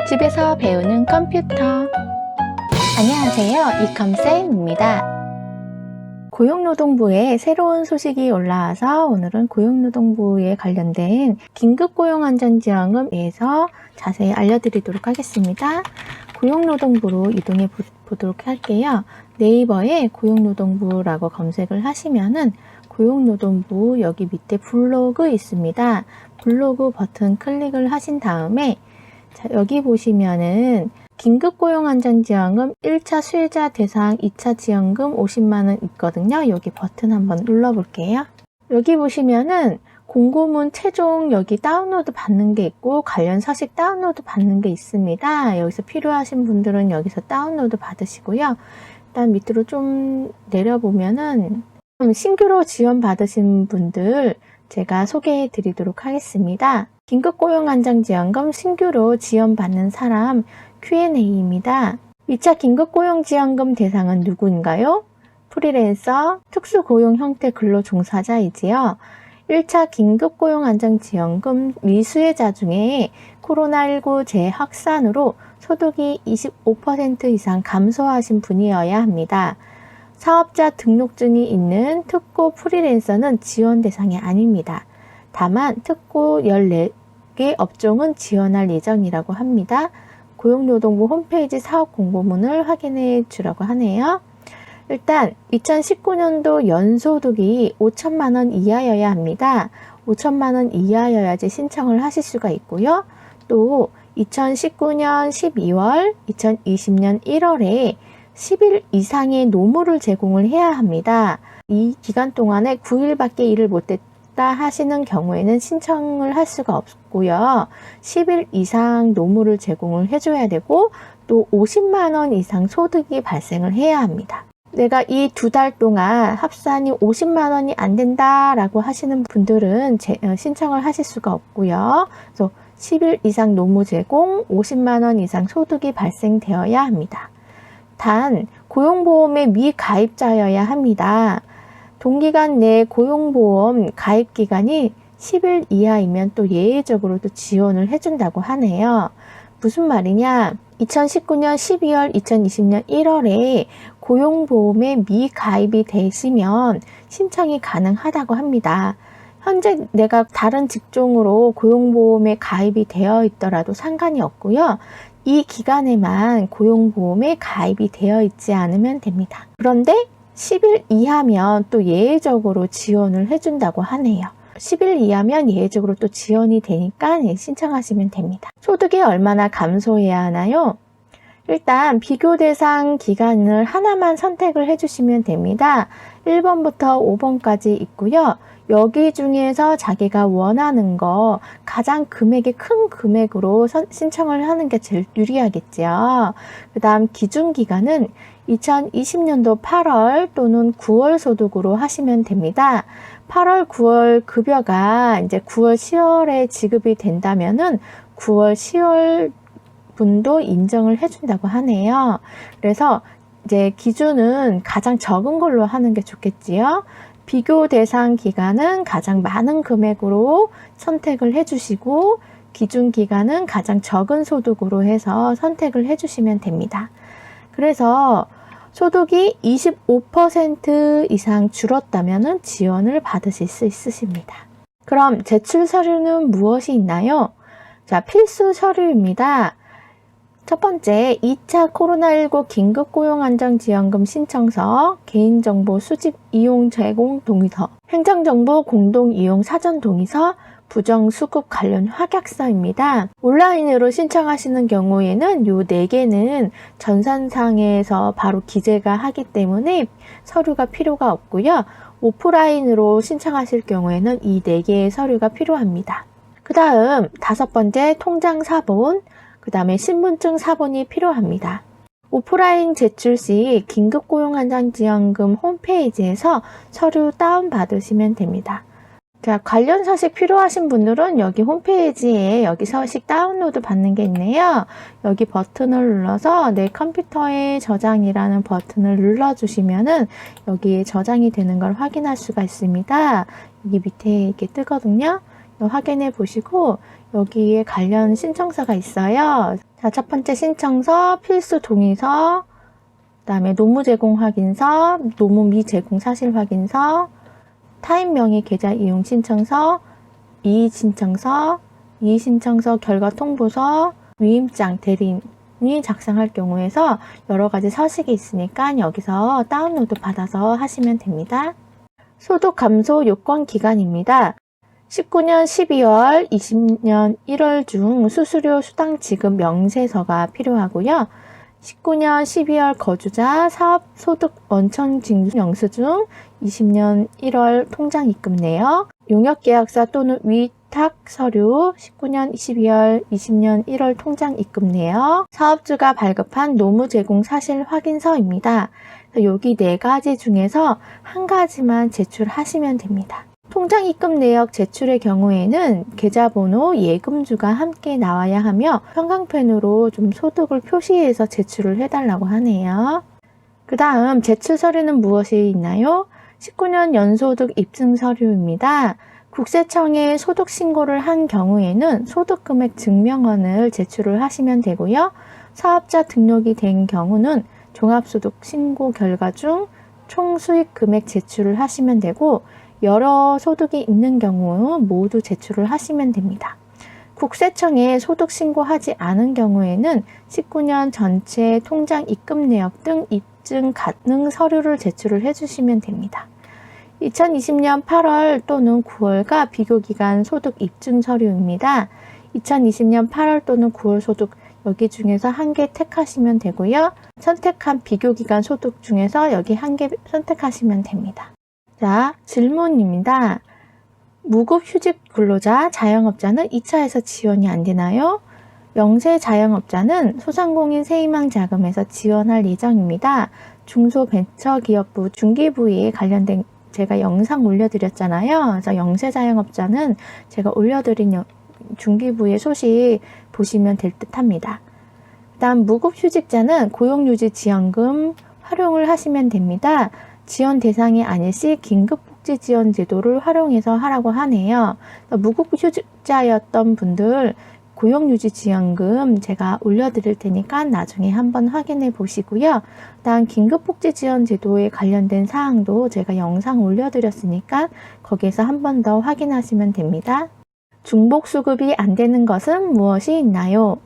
집에서 배우는 컴퓨터. 안녕하세요, 이컴쌤입니다. 고용노동부에 새로운 소식이 올라와서 오늘은 고용노동부에 관련된 긴급고용안전지원금에 대해서 자세히 알려드리도록 하겠습니다. 고용노동부로 이동해 보도록 할게요. 네이버에 고용노동부라고 검색을 하시면은 고용노동부 여기 밑에 블로그 있습니다. 블로그 버튼 클릭을 하신 다음에 자, 여기 보시면은 긴급고용안전지원금 1차 수혜자 대상 2차 지원금 50만원 있거든요. 여기 버튼 한번 눌러볼게요. 여기 보시면은 공고문 최종 여기 다운로드 받는 게 있고 관련 서식 다운로드 받는 게 있습니다. 여기서 필요하신 분들은 여기서 다운로드 받으시고요. 일단 밑으로 좀 내려보면은 신규로 지원 받으신 분들 제가 소개해 드리도록 하겠습니다. 긴급고용안전지원금 신규로 지원받는 사람 Q&A입니다. 2차 긴급고용지원금 대상은 누구인가요? 프리랜서, 특수고용 형태 근로종사자이지요. 1차 긴급고용안전지원금 미수혜자 중에 코로나19 재확산으로 소득이 25% 이상 감소하신 분이어야 합니다. 사업자 등록증이 있는 특고 프리랜서는 지원 대상이 아닙니다. 다만 특고 14개 업종은 지원할 예정이라고 합니다. 고용노동부 홈페이지 사업 공고문을 확인해 주라고 하네요. 일단 2019년도 연소득이 5천만 원 이하여야 합니다. 5천만 원 이하여야지 신청을 하실 수가 있고요. 또 2019년 12월, 2020년 1월에 10일 이상의 노무를 제공을 해야 합니다. 이 기간 동안에 9일밖에 일을 못했다 하시는 경우에는 신청을 할 수가 없고요. 10일 이상 노무를 제공을 해줘야 되고 또 50만 원 이상 소득이 발생을 해야 합니다. 내가 이 2달 동안 합산이 50만 원이 안 된다라고 하시는 분들은 신청을 하실 수가 없고요. 그래서 10일 이상 노무 제공, 50만 원 이상 소득이 발생되어야 합니다. 단 고용보험의 미가입자여야 합니다. 동기간 내 고용보험 가입기간이 10일 이하이면 또 예외적으로 또 지원을 해준다고 하네요. 무슨 말이냐? 2019년 12월, 2020년 1월에 고용보험에 미가입이 되시면 신청이 가능하다고 합니다. 현재 내가 다른 직종으로 고용보험에 가입이 되어 있더라도 상관이 없고요. 이 기간에만 고용보험에 가입이 되어 있지 않으면 됩니다. 그런데 10일 이하면 또 예외적으로 지원을 해준다고 하네요. 10일 이하면 예외적으로 또 지원이 되니까 신청하시면 됩니다. 소득이 얼마나 감소해야 하나요? 일단 비교 대상 기간을 하나만 선택을 해주시면 됩니다. 1번부터 5번까지 있고요. 여기 중에서 자기가 원하는 거 가장 금액이 큰 금액으로 신청을 하는 게 제일 유리하겠죠. 그 다음 기준기간은 2020년도 8월 또는 9월 소득으로 하시면 됩니다. 8월, 9월 급여가 이제 9월, 10월에 지급이 된다면은 9월, 10월 분도 인정을 해준다고 하네요. 그래서 이제 기준은 가장 적은 걸로 하는 게 좋겠지요. 비교 대상 기간은 가장 많은 금액으로 선택을 해주시고 기준 기간은 가장 적은 소득으로 해서 선택을 해주시면 됩니다. 그래서 소득이 25% 이상 줄었다면 지원을 받으실 수 있으십니다. 그럼 제출 서류는 무엇이 있나요? 자, 필수 서류입니다. 첫 번째, 2차 코로나19 긴급고용안정지원금 신청서, 개인정보 수집 이용 제공 동의서, 행정정보 공동 이용 사전 동의서, 부정수급 관련 확약서입니다. 온라인으로 신청하시는 경우에는 요 4개는 전산상에서 바로 기재가 하기 때문에 서류가 필요가 없고요. 오프라인으로 신청하실 경우에는 이 4개의 서류가 필요합니다. 그 다음 5번째, 통장 사본, 그 다음에 신분증 사본이 필요합니다. 오프라인 제출 시 긴급고용안전지원금 홈페이지에서 서류 다운받으시면 됩니다. 자, 관련 서식 필요하신 분들은 여기 홈페이지에 여기 서식 다운로드 받는 게 있네요. 여기 버튼을 눌러서 내 컴퓨터에 저장이라는 버튼을 눌러주시면은 여기에 저장이 되는 걸 확인할 수가 있습니다. 여기 밑에 이렇게 뜨거든요. 확인해 보시고 여기에 관련 신청서가 있어요. 자, 첫 번째 신청서, 필수 동의서, 그다음에 노무 제공 확인서, 노무 미제공 사실 확인서, 타인 명의 계좌 이용 신청서, 이의 신청서, 이의 신청서 결과 통보서, 위임장 대리인이 작성할 경우에서 여러 가지 서식이 있으니까 여기서 다운로드 받아서 하시면 됩니다. 소득 감소 요건 기간입니다. 19년 12월, 20년 1월 중 수수료 수당 지급 명세서가 필요하고요. 19년 12월 거주자 사업 소득 원천 징수 영수증, 20년 1월 통장 입금 내역, 용역 계약서 또는 위탁 서류, 19년 12월, 20년 1월 통장 입금 내역, 사업주가 발급한 노무 제공 사실 확인서입니다. 여기 네 가지 중에서 한 가지만 제출하시면 됩니다. 통장 입금 내역 제출의 경우에는 계좌번호, 예금주가 함께 나와야 하며 형광펜으로 좀 소득을 표시해서 제출을 해달라고 하네요. 그 다음 제출 서류는 무엇이 있나요? 19년 연소득 입증 서류입니다. 국세청에 소득 신고를 한 경우에는 소득금액 증명원을 제출을 하시면 되고요. 사업자 등록이 된 경우는 종합소득 신고 결과 중 총 수익 금액 제출을 하시면 되고, 여러 소득이 있는 경우 모두 제출을 하시면 됩니다. 국세청에 소득 신고하지 않은 경우에는 19년 전체 통장 입금 내역 등 입증 가능 서류를 제출을 해주시면 됩니다. 2020년 8월 또는 9월가 비교기간 소득 입증 서류입니다. 2020년 8월 또는 9월 소득 여기 중에서 한 개 택하시면 되고요. 선택한 비교기간 소득 중에서 여기 한 개 선택하시면 됩니다. 자, 질문입니다. 무급휴직 근로자, 자영업자는 2차에서 지원이 안 되나요? 영세 자영업자는 소상공인 세희망 자금에서 지원할 예정입니다. 중소벤처기업부 중기부에 관련된 제가 영상 올려드렸잖아요. 그래서 영세 자영업자는 제가 올려드린 중기부의 소식 보시면 될 듯 합니다. 다음 무급휴직자는 고용유지지원금 활용을 하시면 됩니다. 지원 대상이 아닐 시 긴급복지지원제도를 활용해서 하라고 하네요. 무급휴직자였던 분들 고용유지지원금 제가 올려드릴 테니까 나중에 한번 확인해 보시고요. 다음 긴급복지지원제도에 관련된 사항도 제가 영상 올려드렸으니까 거기에서 한 번 더 확인하시면 됩니다. 중복수급이 안 되는 것은 무엇이 있나요?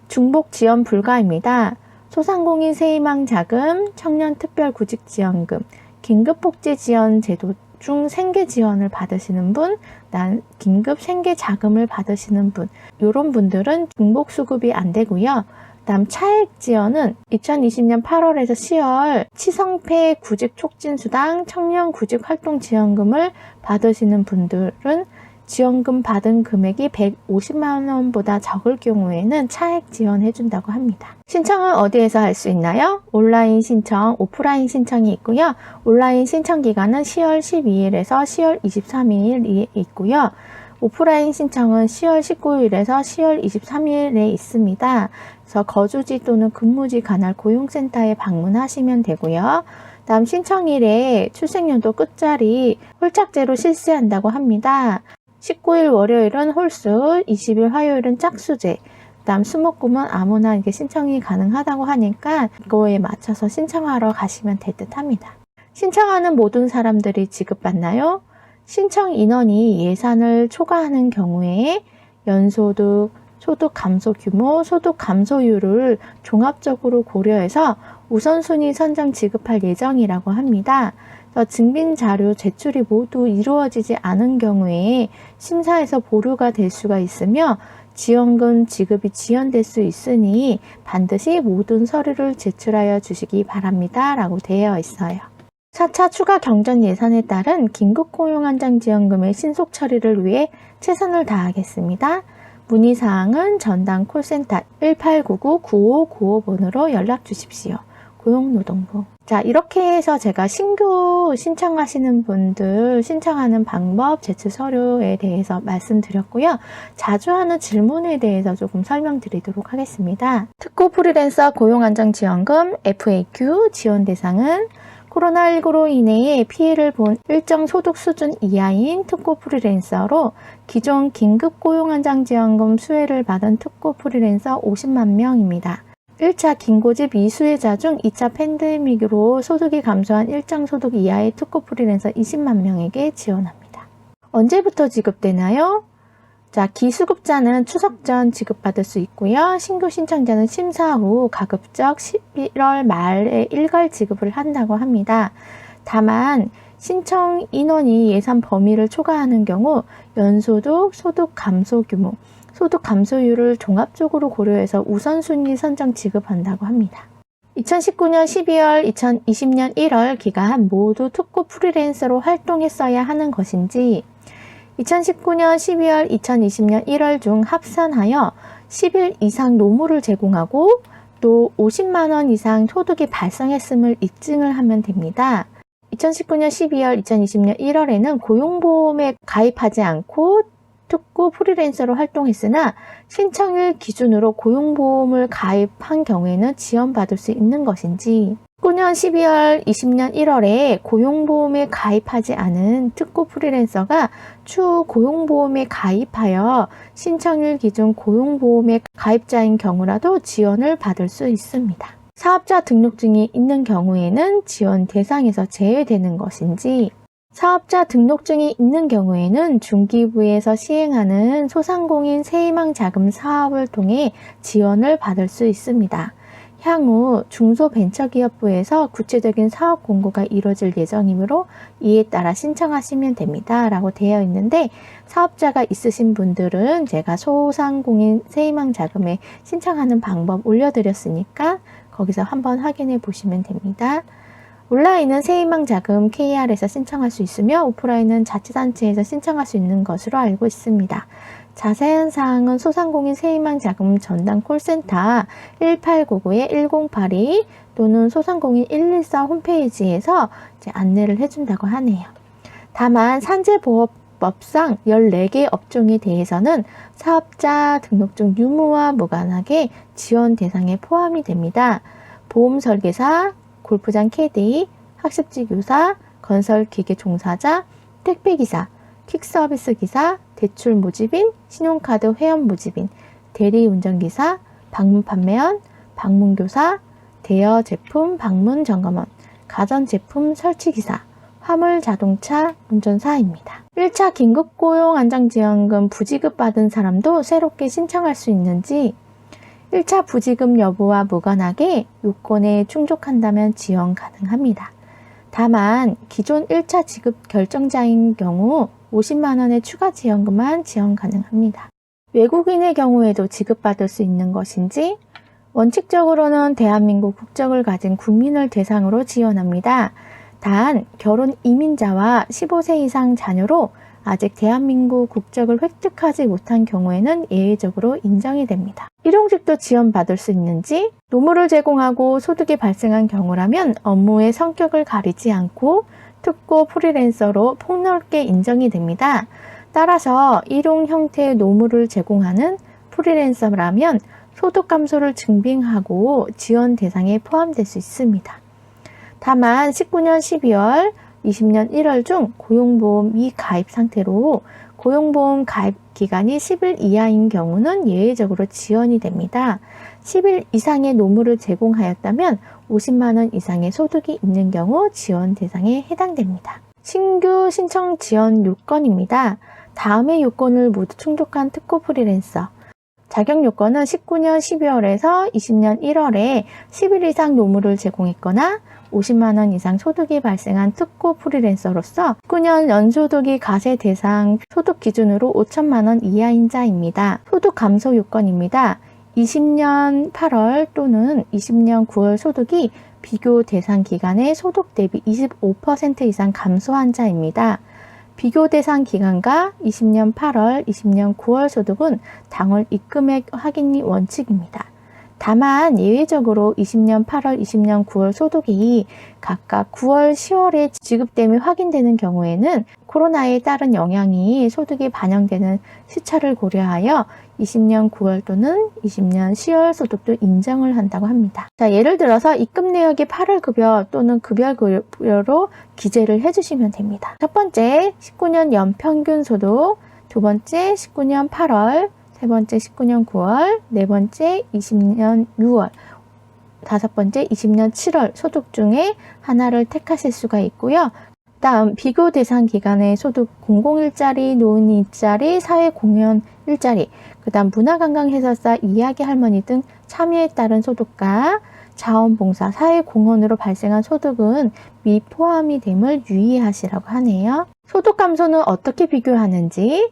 중복 지원 불가입니다. 소상공인 세희망 자금, 청년특별구직지원금, 긴급복지지원제도 중 생계 지원을 받으시는 분, 긴급 생계 자금을 받으시는 분, 이런 분들은 중복 수급이 안 되고요. 다음 차액 지원은 2020년 8월에서 10월 치성폐 구직 촉진 수당, 청년 구직 활동 지원금을 받으시는 분들은 지원금 받은 금액이 150만 원보다 적을 경우에는 차액 지원해준다고 합니다. 신청은 어디에서 할 수 있나요? 온라인 신청, 오프라인 신청이 있고요. 온라인 신청 기간은 10월 12일에서 10월 23일이 있고요. 오프라인 신청은 10월 19일에서 10월 23일에 있습니다. 그래서 거주지 또는 근무지 관할 고용센터에 방문하시면 되고요. 다음 신청일에 출생연도 끝자리 홀짝제로 실시한다고 합니다. 19일 월요일은 홀수, 20일 화요일은 짝수제, 그다음 수목금은 아무나 이게 신청이 가능하다고 하니까 이거에 맞춰서 신청하러 가시면 될 듯 합니다. 신청하는 모든 사람들이 지급받나요? 신청 인원이 예산을 초과하는 경우에 연소득, 소득 감소 규모, 소득 감소율을 종합적으로 고려해서 우선순위 선정 지급할 예정이라고 합니다. 증빙 자료 제출이 모두 이루어지지 않은 경우에 심사에서 보류가 될 수가 있으며 지원금 지급이 지연될 수 있으니 반드시 모든 서류를 제출하여 주시기 바랍니다. 라고 되어 있어요. 4차 추가 경전 예산에 따른 긴급고용안정지원금의 신속 처리를 위해 최선을 다하겠습니다. 문의사항은 전담 콜센터 1899-9595번으로 연락 주십시오. 고용노동부. 자, 이렇게 해서 제가 신규 신청하시는 분들 신청하는 방법, 제출 서류에 대해서 말씀드렸고요. 자주 하는 질문에 대해서 조금 설명드리도록 하겠습니다. 특고 프리랜서 고용안정지원금 FAQ 지원 대상은 코로나19로 인해 피해를 본 일정 소득 수준 이하인 특고 프리랜서로 기존 긴급 고용안정지원금 수혜를 받은 특고 프리랜서 50만 명입니다. 1차 긴고집 이수혜자 중 2차 팬데믹으로 소득이 감소한 일정 소득 이하의 특고 프리랜서 20만 명에게 지원합니다. 언제부터 지급되나요? 자, 기수급자는 추석 전 지급받을 수 있고요. 신규 신청자는 심사 후 가급적 11월 말에 일괄 지급을 한다고 합니다. 다만 신청 인원이 예산 범위를 초과하는 경우 연소득, 소득 감소 규모, 소득 감소율을 종합적으로 고려해서 우선순위 선정 지급한다고 합니다. 2019년 12월, 2020년 1월 기간 모두 특고 프리랜서로 활동했어야 하는 것인지 2019년 12월, 2020년 1월 중 합산하여 10일 이상 노무를 제공하고 또 50만 원 이상 소득이 발생했음을 입증을 하면 됩니다. 2019년 12월, 2020년 1월에는 고용보험에 가입하지 않고 특고 프리랜서로 활동했으나 신청일 기준으로 고용보험을 가입한 경우에는 지원받을 수 있는 것인지 19년 12월, 20년 1월에 고용보험에 가입하지 않은 특고 프리랜서가 추후 고용보험에 가입하여 신청일 기준 고용보험에 가입자인 경우라도 지원을 받을 수 있습니다. 사업자 등록증이 있는 경우에는 지원 대상에서 제외되는 것인지 사업자 등록증이 있는 경우에는 중기부에서 시행하는 소상공인 세희망 자금 사업을 통해 지원을 받을 수 있습니다. 향후 중소벤처기업부에서 구체적인 사업 공고가 이루어질 예정이므로 이에 따라 신청하시면 됩니다. 라고 되어 있는데 사업자가 있으신 분들은 제가 소상공인 세희망 자금에 신청하는 방법 올려드렸으니까 거기서 한번 확인해 보시면 됩니다. 온라인은 세희망 자금 KR에서 신청할 수 있으며 오프라인은 자치단체에서 신청할 수 있는 것으로 알고 있습니다. 자세한 사항은 소상공인 세희망 자금 전담 콜센터 1899-1082 또는 소상공인 114 홈페이지에서 안내를 해준다고 하네요. 다만 산재보호법상 14개 업종에 대해서는 사업자 등록증 유무와 무관하게 지원 대상에 포함이 됩니다. 보험 설계사, 골프장 캐디, 학습지 교사, 건설기계 종사자, 택배기사, 퀵서비스 기사, 대출 모집인, 신용카드 회원 모집인, 대리운전기사, 방문 판매원, 방문교사, 대여 제품 방문 점검원, 가전제품 설치기사, 화물 자동차 운전사입니다. 1차 긴급고용안정지원금 부지급 받은 사람도 새롭게 신청할 수 있는지 1차 부지급 여부와 무관하게 요건에 충족한다면 지원 가능합니다. 다만 기존 1차 지급 결정자인 경우 50만 원의 추가 지원금만 지원 가능합니다. 외국인의 경우에도 지급받을 수 있는 것인지 원칙적으로는 대한민국 국적을 가진 국민을 대상으로 지원합니다. 단 결혼 이민자와 15세 이상 자녀로 아직 대한민국 국적을 획득하지 못한 경우에는 예외적으로 인정이 됩니다. 일용직도 지원받을 수 있는지 노무를 제공하고 소득이 발생한 경우라면 업무의 성격을 가리지 않고 특고 프리랜서로 폭넓게 인정이 됩니다. 따라서 일용 형태의 노무를 제공하는 프리랜서라면 소득 감소를 증빙하고 지원 대상에 포함될 수 있습니다. 다만 19년 12월, 20년 1월 중 고용보험 미가입 상태로 고용보험 가입 기간이 10일 이하인 경우는 예외적으로 지원이 됩니다. 10일 이상의 노무를 제공하였다면 50만 원 이상의 소득이 있는 경우 지원 대상에 해당됩니다. 신규 신청 지원 요건입니다. 다음의 요건을 모두 충족한 특고 프리랜서. 자격 요건은 19년 12월에서 20년 1월에 10일 이상 노무를 제공했거나 50만 원 이상 소득이 발생한 특고 프리랜서로서 19년 연소득이 과세 대상 소득 기준으로 5천만 원 이하인 자입니다. 소득 감소 요건입니다. 20년 8월 또는 20년 9월 소득이 비교 대상 기간에 소득 대비 25% 이상 감소한 자입니다. 비교 대상 기간과 20년 8월, 20년 9월 소득은 당월 입금액 확인이 원칙입니다. 다만 예외적으로 20년 8월, 20년 9월 소득이 각각 9월, 10월에 지급됨이 확인되는 경우에는 코로나에 따른 영향이 소득에 반영되는 시차를 고려하여 20년 9월 또는 20년 10월 소득도 인정을 한다고 합니다. 자, 예를 들어서 입금 내역이 8월 급여 또는 급여로 기재를 해주시면 됩니다. 첫 번째, 19년 연평균 소득, 두 번째, 19년 8월, 세 번째 19년 9월, 네 번째 20년 6월, 다섯 번째 20년 7월 소득 중에 하나를 택하실 수가 있고요. 다음 비교 대상 기간의 소득 공공일자리, 노인일자리, 사회공헌 일자리, 그 다음 문화관광해설사, 이야기 할머니 등 참여에 따른 소득과 자원봉사, 사회공헌으로 발생한 소득은 미포함이 됨을 유의하시라고 하네요. 소득 감소는 어떻게 비교하는지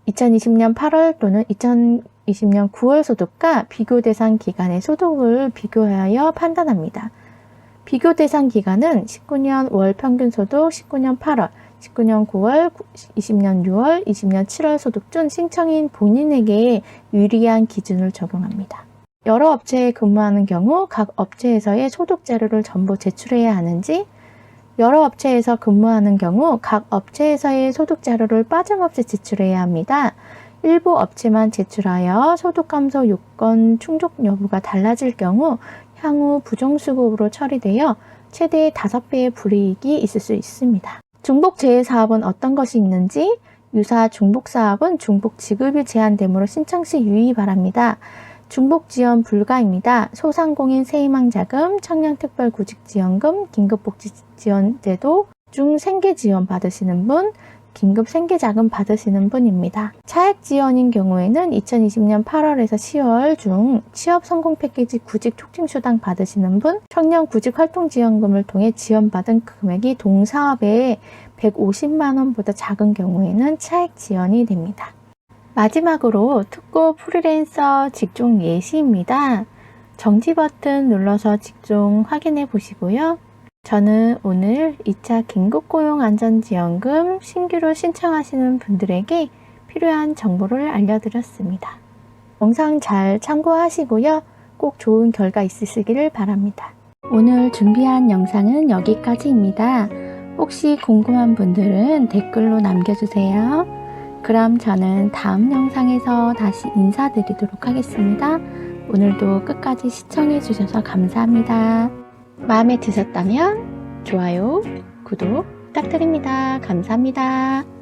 2020년 8월 또는 2020년 9월 소득과 비교 대상 기간의 소득을 비교하여 판단합니다. 비교 대상 기간은 19년 월 평균 소득, 19년 8월, 19년 9월, 20년 6월, 20년 7월 소득 중 신청인 본인에게 유리한 기준을 적용합니다. 여러 업체에 근무하는 경우 각 업체에서의 소득 자료를 전부 제출해야 하는지, 여러 업체에서 근무하는 경우 각 업체에서의 소득 자료를 빠짐없이 제출해야 합니다. 일부 업체만 제출하여 소득 감소 요건 충족 여부가 달라질 경우 향후 부정수급으로 처리되어 최대 5배의 불이익이 있을 수 있습니다. 중복 재해 사업은 어떤 것이 있는지, 유사 중복 사업은 중복 지급이 제한되므로 신청 시 유의 바랍니다. 중복 지원 불가입니다. 소상공인 세희망자금, 청년특별구직지원금, 긴급복지지원제도 중 생계지원 받으시는 분, 긴급생계자금 받으시는 분입니다. 차액지원인 경우에는 2020년 8월에서 10월 중 취업성공패키지 구직촉진수당 받으시는 분, 청년구직활동지원금을 통해 지원받은 금액이 동사업에 150만원보다 작은 경우에는 차액지원이 됩니다. 마지막으로 특고 프리랜서 직종 예시입니다. 정지 버튼 눌러서 직종 확인해 보시고요. 저는 오늘 2차 긴급고용안전지원금 신규로 신청하시는 분들에게 필요한 정보를 알려드렸습니다. 영상 잘 참고하시고요. 꼭 좋은 결과 있으시기를 바랍니다. 오늘 준비한 영상은 여기까지입니다. 혹시 궁금한 분들은 댓글로 남겨주세요. 그럼 저는 다음 영상에서 다시 인사드리도록 하겠습니다. 오늘도 끝까지 시청해주셔서 감사합니다. 마음에 드셨다면 좋아요, 구독 부탁드립니다. 감사합니다.